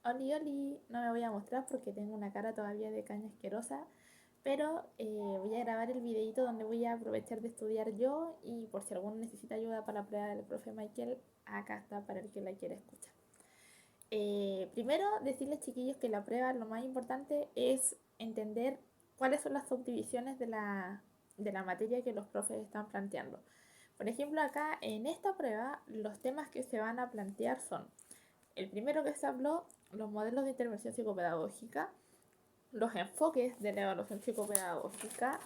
Oli, oli, no me voy a mostrar porque tengo una cara todavía de caña asquerosa, pero voy a grabar el videito donde voy a aprovechar de estudiar yo y por si alguno necesita ayuda para la prueba del profe Michael, acá está para el que la quiera escuchar. Primero, decirles chiquillos que la prueba lo más importante es entender cuáles son las subdivisiones de la materia que los profes están planteando. Por ejemplo, acá en esta prueba, los temas que se van a plantear son el primero que se habló, los modelos de intervención psicopedagógica, los enfoques de la evaluación psicopedagógica,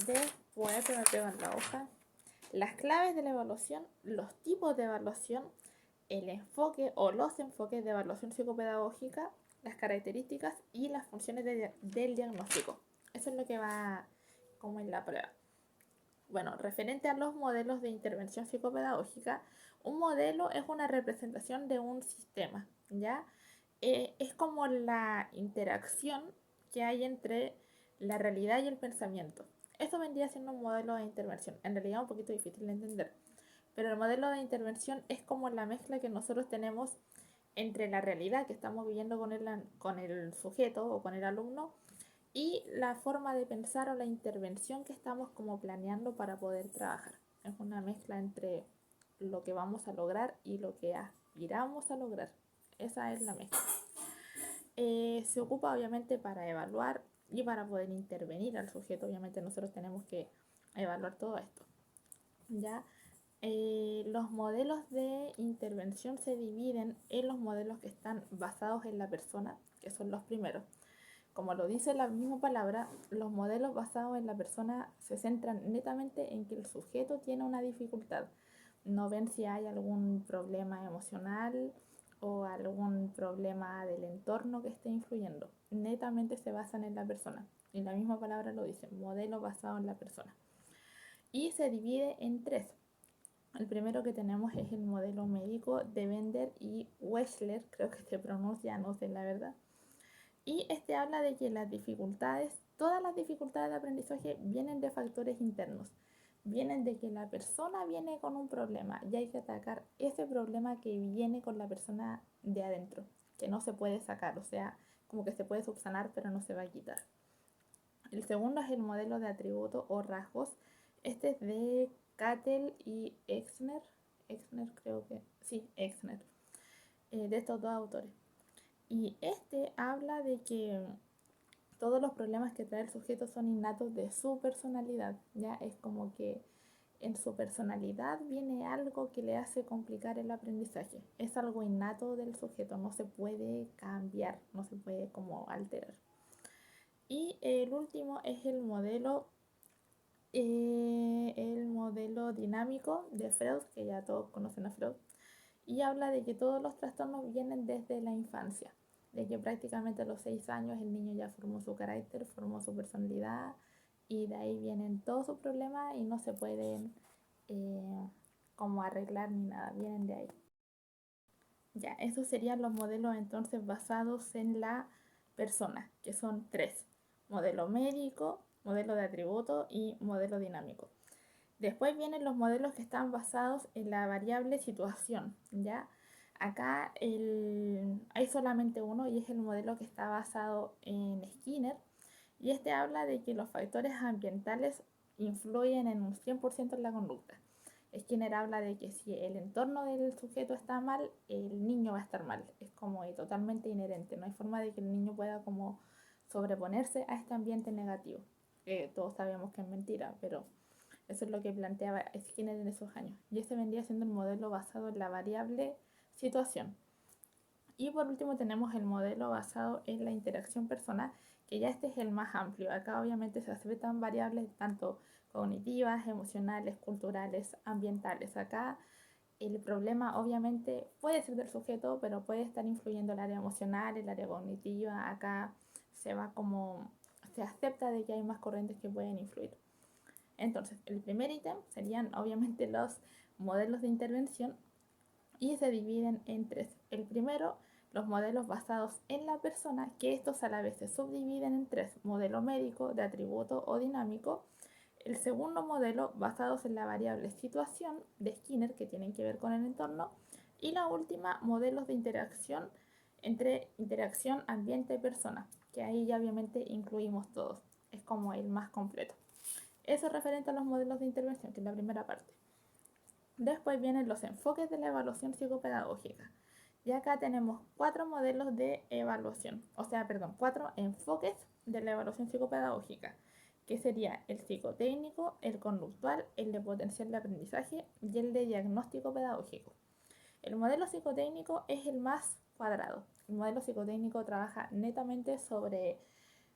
después se me pego en la hoja, las claves de la evaluación, los tipos de evaluación, el enfoque o los enfoques de evaluación psicopedagógica, las características y las funciones del diagnóstico. Eso es lo que va como en la prueba. Bueno, referente a los modelos de intervención psicopedagógica, un modelo es una representación de un sistema, ¿ya? Es como la interacción que hay entre la realidad y el pensamiento. Eso vendría siendo un modelo de intervención. En realidad un poquito difícil de entender. Pero el modelo de intervención es como la mezcla que nosotros tenemos entre la realidad que estamos viviendo con el sujeto o con el alumno y la forma de pensar o la intervención que estamos como planeando para poder trabajar. Es una mezcla entre lo que vamos a lograr y lo que aspiramos a lograr. Esa es la mezcla. Se ocupa obviamente para evaluar y para poder intervenir al sujeto. Obviamente nosotros tenemos que evaluar todo esto. ¿Ya? Los modelos de intervención se dividen en los modelos que están basados en la persona, que son los primeros. Como lo dice la misma palabra, los modelos basados en la persona se centran netamente en que el sujeto tiene una dificultad. No ven si hay algún problema emocional o algún problema del entorno que esté influyendo. Netamente se basan en la persona. Y la misma palabra lo dice, modelo basado en la persona. Y se divide en tres. El primero que tenemos es el modelo médico de Bender y Wechsler, creo que se pronuncia, no sé la verdad. Y este habla de que las dificultades, todas las dificultades de aprendizaje vienen de factores internos. Vienen de que la persona viene con un problema y hay que atacar ese problema que viene con la persona de adentro, que no se puede sacar, o sea, como que se puede subsanar pero no se va a quitar. El segundo es el modelo de atributo o rasgos. Este es de Cattell y Exner. Exner creo que, sí, Exner, de estos dos autores. Y este habla de que todos los problemas que trae el sujeto son innatos de su personalidad, ya es como que en su personalidad viene algo que le hace complicar el aprendizaje, es algo innato del sujeto, no se puede cambiar, no se puede como alterar. Y el último es el modelo dinámico de Freud, que ya todos conocen a Freud, y habla de que todos los trastornos vienen desde la infancia, de que prácticamente a los 6 años el niño ya formó su carácter, formó su personalidad y de ahí vienen todos sus problemas y no se pueden eh, como arreglar ni nada, vienen de ahí. Ya, esos serían los modelos entonces basados en la persona, que son tres: modelo médico, modelo de atributo y modelo dinámico. Después vienen los modelos que están basados en la variable situación, ¿ya? Acá hay solamente uno y es el modelo que está basado en Skinner y este habla de que los factores ambientales influyen en un 100% en la conducta. Skinner habla de que si el entorno del sujeto está mal, el niño va a estar mal. Es como totalmente inherente. No hay forma de que el niño pueda como sobreponerse a este ambiente negativo. Todos sabemos que es mentira, pero eso es lo que planteaba Skinner en esos años. Y este vendría siendo el modelo basado en la variable situación. Y por último tenemos el modelo basado en la interacción personal, que ya este es el más amplio. Acá obviamente se aceptan variables tanto cognitivas, emocionales, culturales, ambientales. Acá el problema obviamente puede ser del sujeto, pero puede estar influyendo el área emocional, el área cognitiva. Acá se acepta de que hay más corrientes que pueden influir. Entonces, el primer ítem serían obviamente los modelos de intervención y se dividen en tres. El primero, los modelos basados en la persona, que estos a la vez se subdividen en tres: modelo médico, de atributo o dinámico. El segundo modelo, basados en la variable situación de Skinner, que tienen que ver con el entorno. Y la última, modelos de interacción, entre interacción ambiente-persona, que ahí ya obviamente incluimos todos. Es como el más completo. Eso es referente a los modelos de intervención, que es la primera parte. Después vienen los enfoques de la evaluación psicopedagógica. Y acá tenemos 4 modelos de evaluación, cuatro enfoques de la evaluación psicopedagógica, que sería el psicotécnico, el conductual, el de potencial de aprendizaje y el de diagnóstico pedagógico. El modelo psicotécnico es el más cuadrado. El modelo psicotécnico trabaja netamente sobre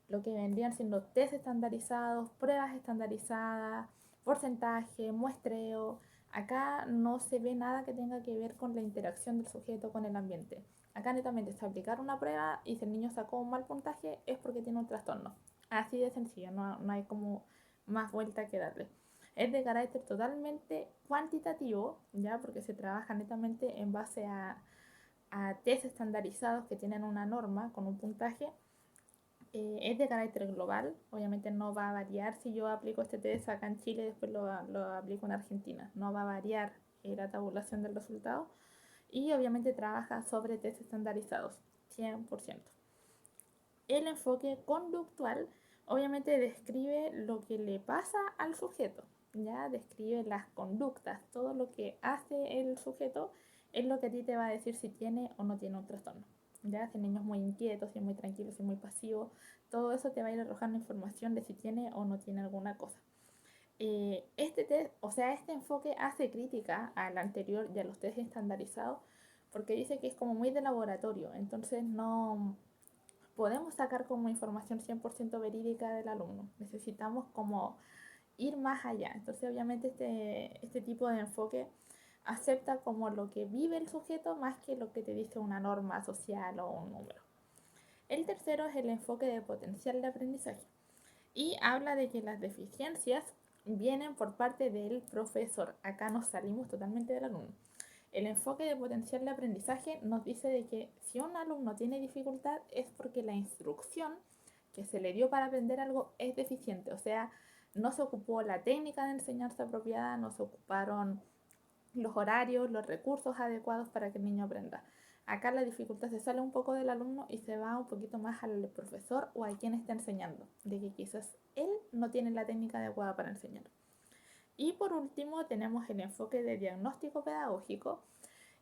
lo que vendrían siendo test estandarizados, pruebas estandarizadas, porcentaje, muestreo. Acá no se ve nada que tenga que ver con la interacción del sujeto con el ambiente. Acá netamente es aplicar una prueba y si el niño sacó un mal puntaje es porque tiene un trastorno. Así de sencillo, no hay como más vuelta que darle. Es de carácter totalmente cuantitativo, ya porque se trabaja netamente en base a test estandarizados que tienen una norma con un puntaje. Es de carácter global, obviamente no va a variar si yo aplico este test acá en Chile y después lo aplico en Argentina, no va a variar la tabulación del resultado y obviamente trabaja sobre test estandarizados, 100%. El enfoque conductual obviamente describe lo que le pasa al sujeto, ya describe las conductas, todo lo que hace el sujeto es lo que a ti te va a decir si tiene o no tiene un trastorno. Ya, si el niño es muy inquieto, si es muy tranquilo, si es muy pasivo, todo eso te va a ir arrojando información de si tiene o no tiene alguna cosa. Este enfoque hace crítica al anterior y a los test estandarizados porque dice que es como muy de laboratorio, entonces no podemos sacar como información 100% verídica del alumno. Necesitamos como ir más allá. Entonces obviamente este tipo de enfoque acepta como lo que vive el sujeto más que lo que te dice una norma social o un número. El tercero es el enfoque de potencial de aprendizaje y habla de que las deficiencias vienen por parte del profesor. Acá nos salimos totalmente del alumno. El enfoque de potencial de aprendizaje nos dice de que si un alumno tiene dificultad es porque la instrucción que se le dio para aprender algo es deficiente, o sea, no se ocupó la técnica de enseñanza apropiada, no se ocuparon los horarios, los recursos adecuados para que el niño aprenda. Acá la dificultad se sale un poco del alumno y se va un poquito más al profesor o a quien está enseñando, de que quizás él no tiene la técnica adecuada para enseñar. Y por último tenemos el enfoque de diagnóstico pedagógico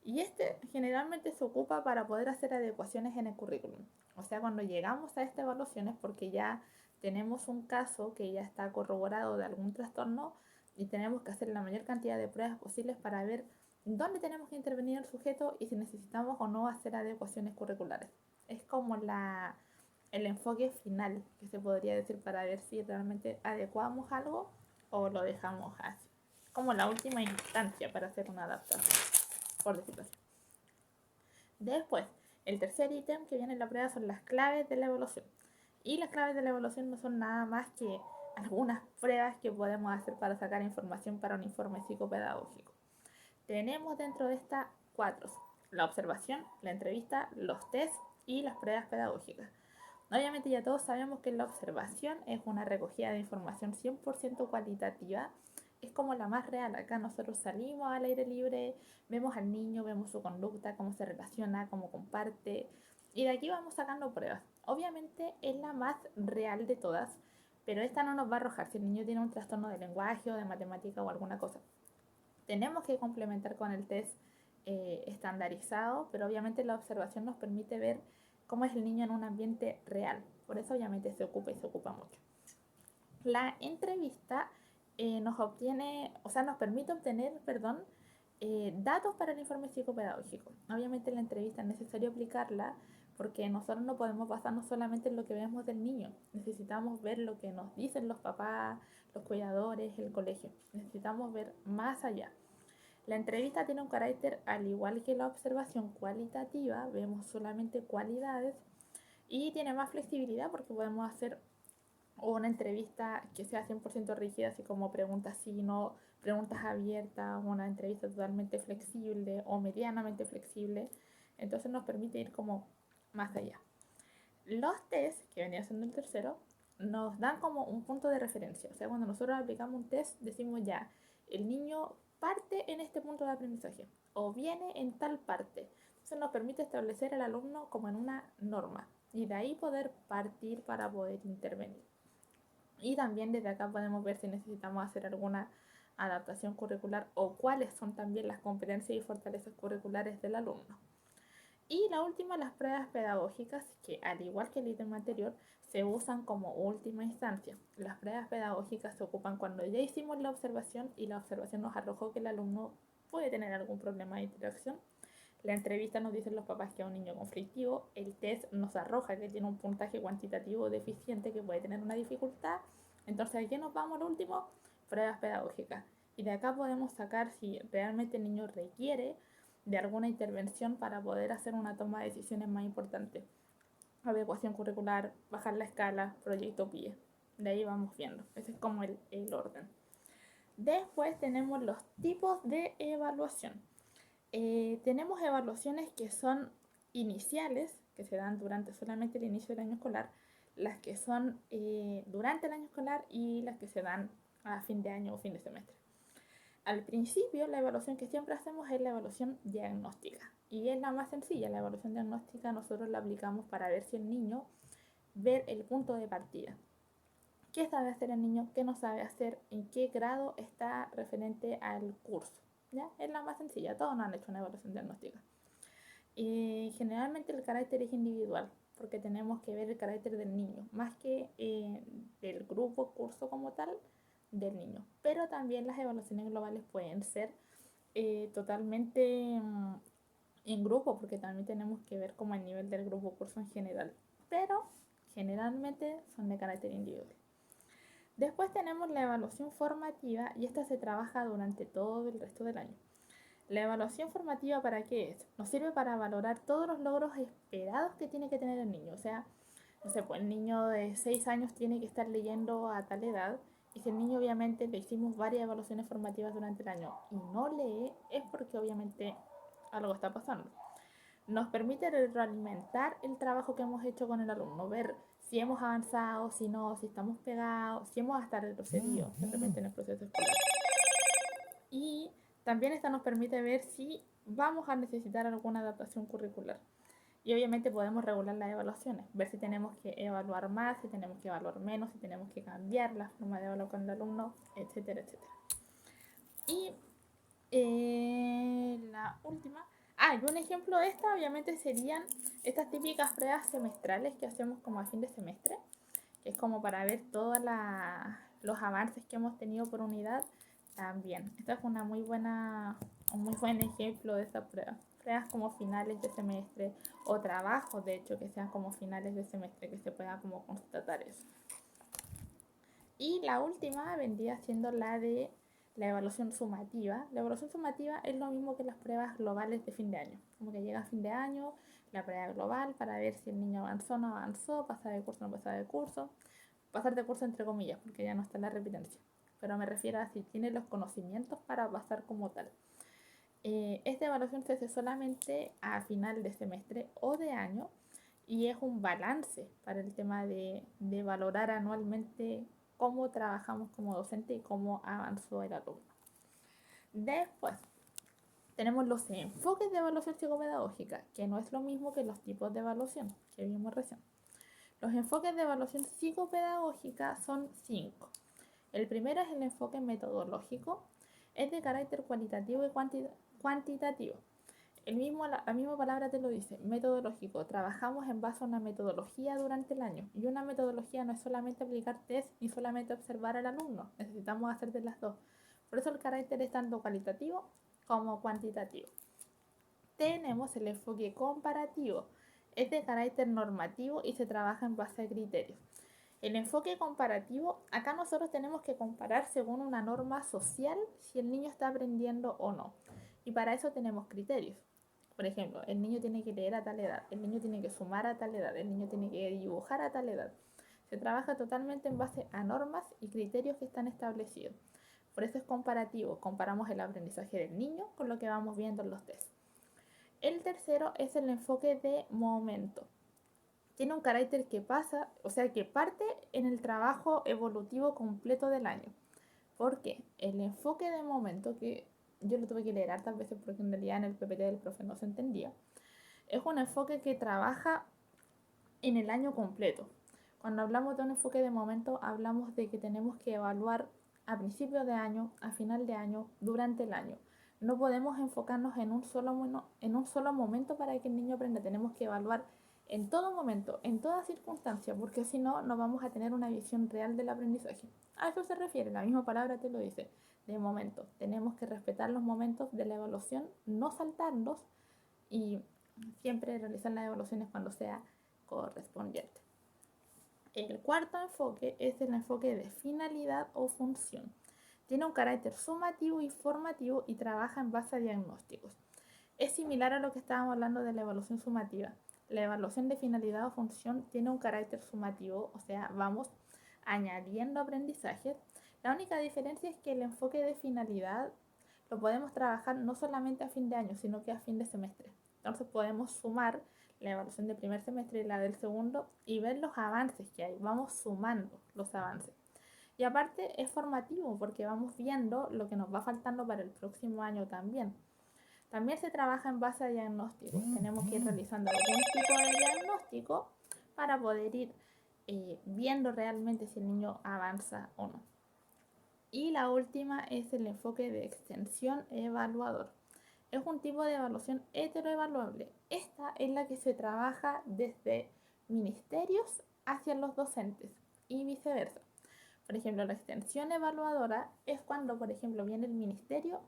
y este generalmente se ocupa para poder hacer adecuaciones en el currículum. O sea, cuando llegamos a esta evaluación es porque ya tenemos un caso que ya está corroborado de algún trastorno y tenemos que hacer la mayor cantidad de pruebas posibles para ver dónde tenemos que intervenir el sujeto y si necesitamos o no hacer adecuaciones curriculares. Es como el enfoque final que se podría decir para ver si realmente adecuamos algo o lo dejamos así. Como la última instancia para hacer una adaptación, por decirlo así. Después, el tercer ítem que viene en la prueba son las claves de la evaluación. Y las claves de la evaluación no son nada más que algunas pruebas que podemos hacer para sacar información para un informe psicopedagógico. Tenemos dentro de estas 4: la observación, la entrevista, los test y las pruebas pedagógicas. Obviamente ya todos sabemos que la observación es una recogida de información 100% cualitativa, es como la más real. Acá nosotros salimos al aire libre, vemos al niño, vemos su conducta, cómo se relaciona, cómo comparte, y de aquí vamos sacando pruebas. Obviamente es la más real de todas, pero esta no nos va a arrojar si el niño tiene un trastorno de lenguaje o de matemática o alguna cosa. Tenemos que complementar con el test estandarizado, pero obviamente la observación nos permite ver cómo es el niño en un ambiente real. Por eso obviamente se ocupa y se ocupa mucho. La entrevista nos permite obtener, datos para el informe psicopedagógico. Obviamente la entrevista es necesario aplicarla porque nosotros no podemos basarnos solamente en lo que vemos del niño. Necesitamos ver lo que nos dicen los papás, los cuidadores, el colegio. Necesitamos ver más allá. La entrevista tiene un carácter al igual que la observación cualitativa, vemos solamente cualidades y tiene más flexibilidad porque podemos hacer una entrevista que sea 100% rígida, así como preguntas sí, no, preguntas abiertas, una entrevista totalmente flexible o medianamente flexible. Entonces nos permite ir como más allá. Los test, que venía siendo el tercero, nos dan como un punto de referencia. O sea, cuando nosotros aplicamos un test, decimos ya, el niño parte en este punto de aprendizaje o viene en tal parte. Eso nos permite establecer al alumno como en una norma y de ahí poder partir para poder intervenir. Y también desde acá podemos ver si necesitamos hacer alguna adaptación curricular o cuáles son también las competencias y fortalezas curriculares del alumno. Y la última, las pruebas pedagógicas, que al igual que el ítem anterior, se usan como última instancia. Las pruebas pedagógicas se ocupan cuando ya hicimos la observación y la observación nos arrojó que el alumno puede tener algún problema de interacción. La entrevista nos dicen los papás que es un niño conflictivo, el test nos arroja que tiene un puntaje cuantitativo deficiente que puede tener una dificultad. Entonces, ¿a qué nos vamos al último? Pruebas pedagógicas. Y de acá podemos sacar si realmente el niño requiere de alguna intervención para poder hacer una toma de decisiones más importante. Adecuación curricular, bajar la escala, proyecto PIE. De ahí vamos viendo. Ese es como el orden. Después tenemos los tipos de evaluación. Tenemos evaluaciones que son iniciales, que se dan durante solamente el inicio del año escolar, las que son durante el año escolar y las que se dan a fin de año o fin de semestre. Al principio, la evaluación que siempre hacemos es la evaluación diagnóstica y es la más sencilla. La evaluación diagnóstica nosotros la aplicamos para ver si el niño ve el punto de partida. ¿Qué sabe hacer el niño? ¿Qué no sabe hacer? ¿En qué grado está referente al curso? ¿Ya? Es la más sencilla. Todos nos han hecho una evaluación diagnóstica. Y generalmente el carácter es individual, porque tenemos que ver el carácter del niño, más que del grupo, curso como tal, del niño. Pero también las evaluaciones globales pueden ser totalmente en grupo, porque también tenemos que ver como el nivel del grupo curso en general. Pero generalmente son de carácter individual. Después tenemos la evaluación formativa y esta se trabaja durante todo el resto del año. La evaluación formativa, ¿para qué es? Nos sirve para valorar todos los logros esperados que tiene que tener el niño. O sea, no sé, pues el niño de 6 años tiene que estar leyendo a tal edad. Y si el niño obviamente le hicimos varias evaluaciones formativas durante el año y no lee, es porque obviamente algo está pasando. Nos permite retroalimentar el trabajo que hemos hecho con el alumno, ver si hemos avanzado, si no, si estamos pegados, si hemos hasta retrocedido de repente en el proceso escolar. Y también esta nos permite ver si vamos a necesitar alguna adaptación curricular. Y obviamente podemos regular las evaluaciones, ver si tenemos que evaluar más, si tenemos que evaluar menos, si tenemos que cambiar la forma de evaluar con el alumno, etcétera, etcétera. Y la última, y un ejemplo de esta obviamente serían estas típicas pruebas semestrales que hacemos como a fin de semestre, que es como para ver todos los avances que hemos tenido por unidad. También, esta es un muy buen ejemplo de esta prueba. Pruebas como finales de semestre o trabajos, de hecho, que sean como finales de semestre, que se pueda como constatar eso. Y la última vendría siendo la de la evaluación sumativa. La evaluación sumativa es lo mismo que las pruebas globales de fin de año. Como que llega a fin de año, la prueba global para ver si el niño avanzó o no avanzó, pasa de curso o no pasa de curso. Pasar de curso entre comillas, porque ya no está la repitencia. Pero me refiero a si tiene los conocimientos para pasar como tal. Esta evaluación se hace solamente a final de semestre o de año y es un balance para el tema de valorar anualmente cómo trabajamos como docente y cómo avanzó el alumno. Después, tenemos los enfoques de evaluación psicopedagógica, que no es lo mismo que los tipos de evaluación que vimos recién. Los enfoques de evaluación psicopedagógica son 5. El primero es el enfoque metodológico, es de carácter cualitativo y cuantitativo. La misma palabra te lo dice, metodológico. Trabajamos en base a una metodología durante el año. Y una metodología no es solamente aplicar test ni solamente observar al alumno. Necesitamos hacer de las dos. Por eso el carácter es tanto cualitativo como cuantitativo. Tenemos el enfoque comparativo. Es de carácter normativo y se trabaja en base a criterios. El enfoque comparativo, acá nosotros tenemos que comparar según una norma social si el niño está aprendiendo o no. Y para eso tenemos criterios. Por ejemplo, el niño tiene que leer a tal edad, el niño tiene que sumar a tal edad, el niño tiene que dibujar a tal edad. Se trabaja totalmente en base a normas y criterios que están establecidos. Por eso es comparativo, comparamos el aprendizaje del niño con lo que vamos viendo en los tests. El tercero es el enfoque de momento. Tiene un carácter que pasa, o sea, que parte en el trabajo evolutivo completo del año. ¿Por qué? El enfoque de momento, que yo lo tuve que leer hartas veces porque en realidad en el PPT del profe no se entendía, Es un enfoque que trabaja en el año completo. Cuando hablamos de un enfoque de momento, hablamos de que tenemos que evaluar a principio de año, a final de año, durante el año. No podemos enfocarnos en un solo momento para que el niño aprenda. Tenemos que evaluar en todo momento, en toda circunstancia, porque si no, no vamos a tener una visión real del aprendizaje. A eso se refiere, la misma palabra te lo dice, de momento. Tenemos que respetar los momentos de la evaluación, no saltarlos y siempre realizar las evaluaciones cuando sea correspondiente. El cuarto enfoque es el enfoque de finalidad o función. Tiene un carácter sumativo y formativo y trabaja en base a diagnósticos. Es similar a lo que estábamos hablando de la evaluación sumativa. La evaluación de finalidad o función tiene un carácter sumativo, o sea, vamos añadiendo aprendizajes. La única diferencia es que el enfoque de finalidad lo podemos trabajar no solamente a fin de año, sino que a fin de semestre. Entonces podemos sumar la evaluación del primer semestre y la del segundo y ver los avances que hay. Vamos sumando los avances. Y aparte es formativo porque vamos viendo lo que nos va faltando para el próximo año también. También se trabaja en base a diagnósticos. Tenemos que ir realizando algún tipo de diagnóstico para poder ir viendo realmente si el niño avanza o no. Y la última es el enfoque de extensión evaluador. Es un tipo de evaluación heteroevaluable. Esta es la que se trabaja desde ministerios hacia los docentes y viceversa. Por ejemplo, la extensión evaluadora es cuando, por ejemplo, viene el ministerio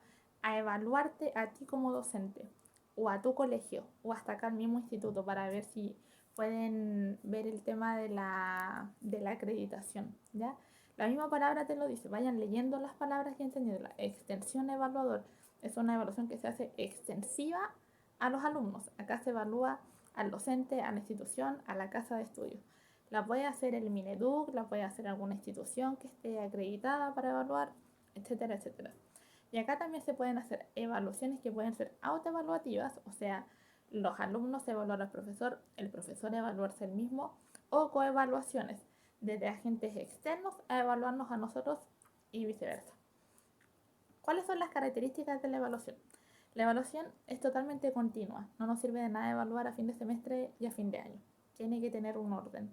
a evaluarte a ti como docente o a tu colegio o hasta acá al mismo instituto para ver si pueden ver el tema de la acreditación, ¿ya? La misma palabra te lo dice, vayan leyendo las palabras y entendiéndolas. Extensión evaluador es una evaluación que se hace extensiva a los alumnos. Acá se evalúa al docente, a la institución, a la casa de estudios. La puede hacer el Mineduc, la puede hacer alguna institución que esté acreditada para evaluar, etcétera, etcétera. Y acá también se pueden hacer evaluaciones que pueden ser autoevaluativas, o sea, los alumnos evaluar al profesor, el profesor evaluarse el mismo, o coevaluaciones, desde agentes externos a evaluarnos a nosotros y viceversa. ¿Cuáles son las características de la evaluación? La evaluación es totalmente continua, no nos sirve de nada evaluar a fin de semestre y a fin de año. Tiene que tener un orden.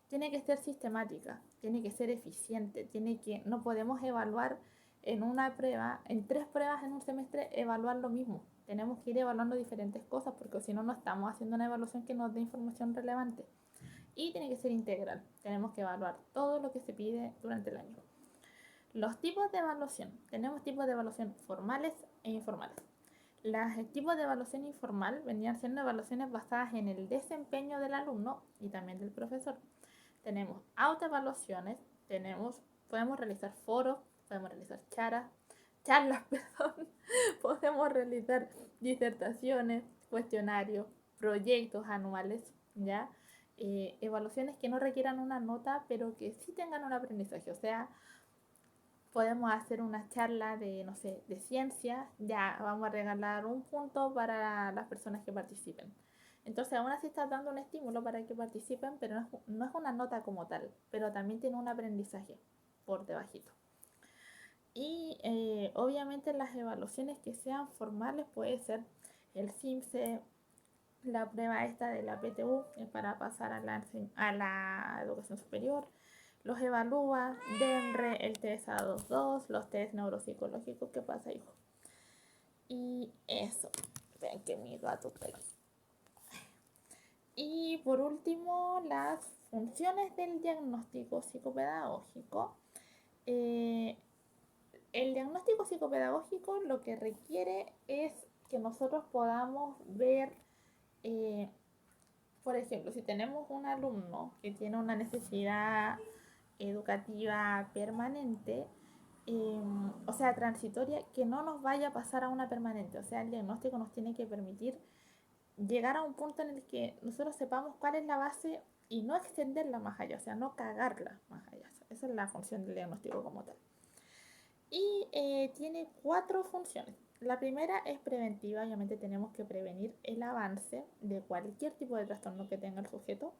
Tiene que ser sistemática, tiene que ser eficiente, no podemos evaluar en una prueba, en 3 pruebas en un semestre, evaluar lo mismo. Tenemos que ir evaluando diferentes cosas porque si no, no estamos haciendo una evaluación que nos dé información relevante. Y tiene que ser integral. Tenemos que evaluar todo lo que se pide durante el año. Los tipos de evaluación. Tenemos tipos de evaluación formales e informales. Los tipos de evaluación informal venían siendo evaluaciones basadas en el desempeño del alumno y también del profesor. Tenemos autoevaluaciones, podemos realizar foros, podemos realizar charlas, podemos realizar disertaciones, cuestionarios, proyectos anuales, ¿ya? Evaluaciones que no requieran una nota, pero que sí tengan un aprendizaje, o sea, podemos hacer una charla de, no sé, de ciencia, ya vamos a regalar un punto para las personas que participen. Entonces, aún así estás dando un estímulo para que participen, pero no es una nota como tal, pero también tiene un aprendizaje por debajito. Y obviamente las evaluaciones que sean formales puede ser el CIMSE, la prueba esta de la PTU para pasar a la educación superior, los evalúa, DENRE, el test A22, los test neuropsicológicos. ¿Qué pasa, hijo? Y eso. Vean que mi gato está aquí. Y por último, las funciones del diagnóstico psicopedagógico. El diagnóstico psicopedagógico lo que requiere es que nosotros podamos ver, por ejemplo, si tenemos un alumno que tiene una necesidad educativa permanente, o sea, transitoria, que no nos vaya a pasar a una permanente. O sea, el diagnóstico nos tiene que permitir llegar a un punto en el que nosotros sepamos cuál es la base y no extenderla más allá, o sea, no cagarla más allá. Esa es la función del diagnóstico como tal. Y tiene 4 funciones. La primera es preventiva, obviamente tenemos que prevenir el avance de cualquier tipo de trastorno que tenga el sujeto.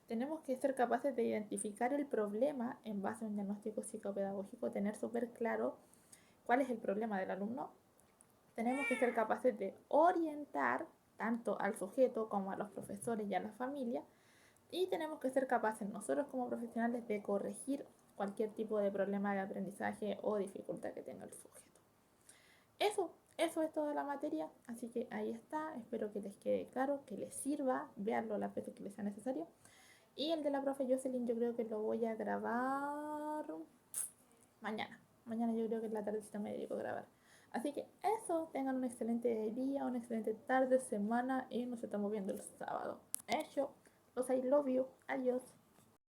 Tenemos que ser capaces de identificar el problema en base a un diagnóstico psicopedagógico, tener súper claro cuál es el problema del alumno. Tenemos que ser capaces de orientar tanto al sujeto como a los profesores y a la familia. Y tenemos que ser capaces nosotros como profesionales de corregir cualquier tipo de problema de aprendizaje o dificultad que tenga el sujeto. Eso es toda la materia, así que ahí está, espero que les quede claro, que les sirva, veanlo las veces que les sea necesario. Y el de la profe Jocelyn yo creo que lo voy a grabar mañana. Mañana yo creo que en la tardecita me dedico a grabar. Así que eso, tengan un excelente día, una excelente tarde, semana y nos estamos viendo el sábado. Hecho, los I love you, adiós.